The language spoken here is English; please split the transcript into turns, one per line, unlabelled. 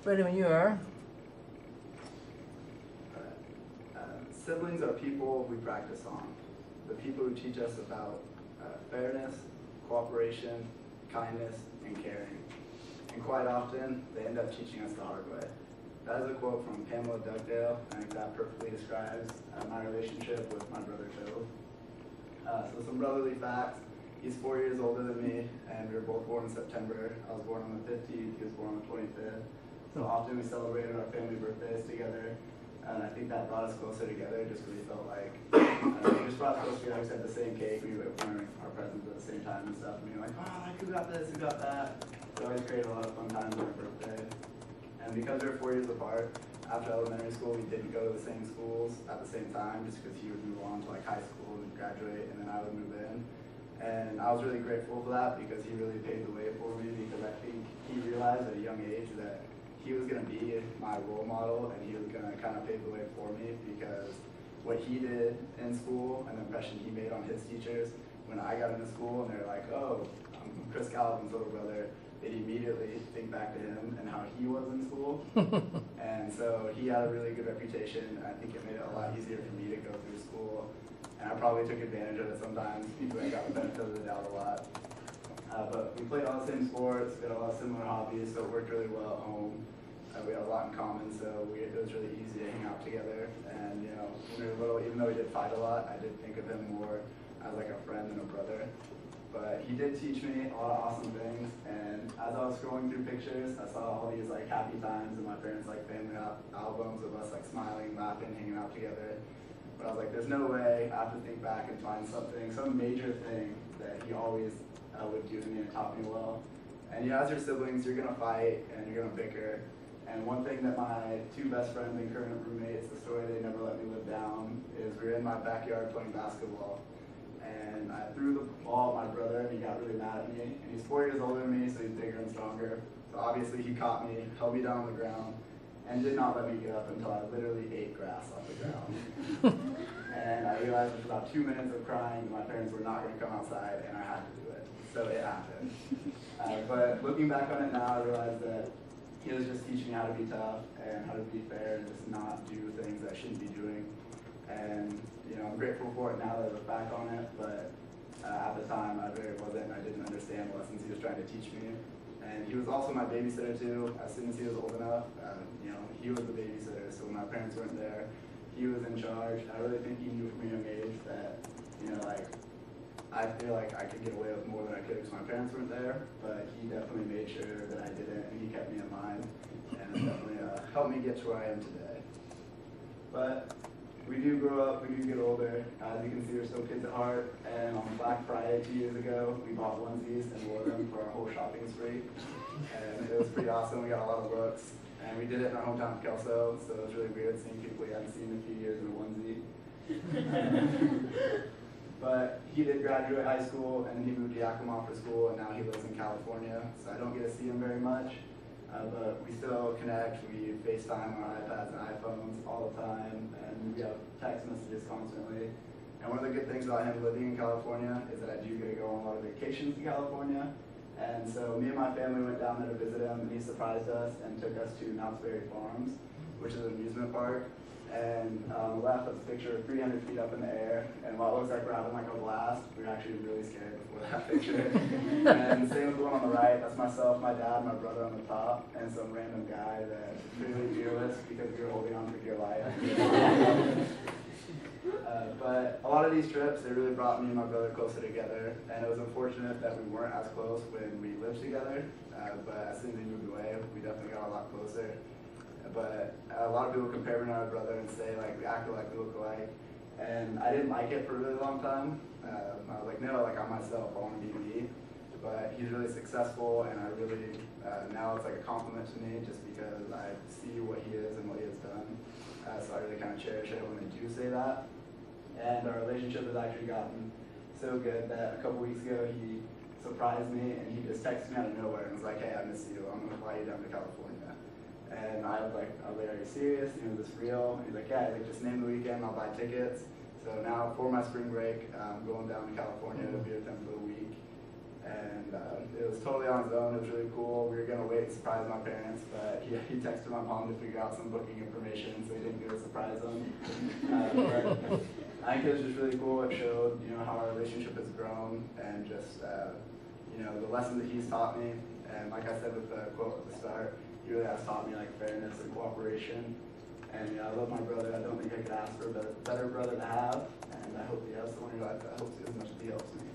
Ready when you are.
Siblings are people we practice on. The people who teach us about fairness, cooperation, kindness, and caring. And quite often, they end up teaching us the hard way. That is a quote from Pamela Dugdale. I think that perfectly describes my relationship with my brother Toph. So some brotherly facts. He's 4 years older than me, and we were both born in September. I was born on the 15th, he was born on the 25th. So often we celebrated our family birthdays together, and I think that brought us closer together just because we felt like, it just brought us closer together. We had the same cake, we were wearing our presents at the same time and stuff, and we were like, oh, like, who got this, who got that? So always created a lot of fun times on our birthday. And because we were 4 years apart, after elementary school, we didn't go to the same schools at the same time just because he would move on to like high school and graduate, and then I would move in. And I was really grateful for that because he really paved the way for me, because I think he realized at a young age that he was going to be my role model and he was going to kind of pave the way for me, because what he did in school and the impression he made on his teachers when I got into school and they're like, oh, I'm Chris Calvin's little brother, they'd immediately think back to him and how he was in school. And so he had a really good reputation, and I think it made it a lot easier for me to go through school. And I probably took advantage of it sometimes. People ain't got the benefit of the doubt a lot. But we played all the same sports, we had a lot of similar hobbies, so it worked really well at home. We had a lot in common, so it was really easy to hang out together. And you know, when we were little, even though we did fight a lot, I did think of him more as like a friend than a brother. But he did teach me a lot of awesome things, and as I was scrolling through pictures, I saw all these like happy times in my parents' like family albums of us like smiling, laughing, hanging out together. But I was like, there's no way I have to think back and find something, some major thing that he always would do to me and taught me well. And you know, as your siblings, you're gonna fight and you're gonna bicker. And one thing that my two best friends and current roommates, the story they never let me live down, is we were in my backyard playing basketball. And I threw the ball at my brother, and he got really mad at me. And he's 4 years older than me, so he's bigger and stronger. So obviously he caught me, held me down on the ground, and did not let me get up until I literally ate grass off the ground. And I realized after about 2 minutes of crying, my parents were not going to come outside, and I had to do it. So it happened. But looking back on it now, I realized that he was just teaching me how to be tough and how to be fair and just not do things that I shouldn't be doing. And you know, I'm grateful for it now that I look back on it, but at the time I really wasn't, and I didn't understand the lessons he was trying to teach me. And he was also my babysitter too. As soon as he was old enough, you know, he was the babysitter, so when my parents weren't there, he was in charge. I really think he knew from a young age that, you know, like, I feel like I could get away with more than I could because my parents weren't there, but he definitely made sure that I didn't, and he kept me in mind, and it definitely helped me get to where I am today. But we do grow up, we do get older. As you can see, we're still kids at heart, and on Black Friday 2 years ago, we bought onesies and wore them for our whole shopping spree, and it was pretty awesome. We got a lot of looks, and we did it in our hometown of Kelso, so it was really weird seeing people we hadn't seen in a few years in a onesie. But he did graduate high school, and then he moved to Yakima for school, and now he lives in California, so I don't get to see him very much. But we still connect, we FaceTime on our iPads and iPhones all the time, and we have text messages constantly. And one of the good things about him living in California is that I do get to go on a lot of vacations to California. And so me and my family went down there to visit him, and he surprised us and took us to Knott's Berry Farms, which is an amusement park. And on the left, that's a picture of 300 feet up in the air. And while it looks like we're having like a blast, we were actually really scared before that picture. And same with the one on the right, that's myself, my dad, my brother on the top, and some random guy that's really fearless because we were holding on for dear life. But a lot of these trips, they really brought me and my brother closer together. And it was unfortunate that we weren't as close when we lived together. But as soon as we moved away, we definitely got a lot closer. But a lot of people compare me to my brother and say like we acted like we look alike, and I didn't like it for a really long time. I was like, no, like I'm myself, I want to be me. But he's really successful, and I really now it's like a compliment to me just because I see what he is and what he has done. So I really kind of cherish it when they do say that. And our relationship has actually gotten so good that a couple weeks ago he surprised me, and he just texted me out of nowhere and was like, hey, I miss you, I'm gonna fly you down to California. And I was like, are you serious? You know, is this real? And he's like, yeah, like, just name the weekend, I'll buy tickets. So now for my spring break, I'm going down to California to be with him for a week. And it was totally on his own. It was really cool. We were going to wait and surprise my parents, but he texted my mom to figure out some booking information, so he didn't do a surprise them. But I think it was just really cool. It showed, how our relationship has grown, and just, the lesson that he's taught me. And like I said with the quote at the start, he really has taught me like fairness and cooperation. And I love my brother. I don't think I could ask for a better brother to have. And I hope he has someone in your life that helps you as much as he helps me.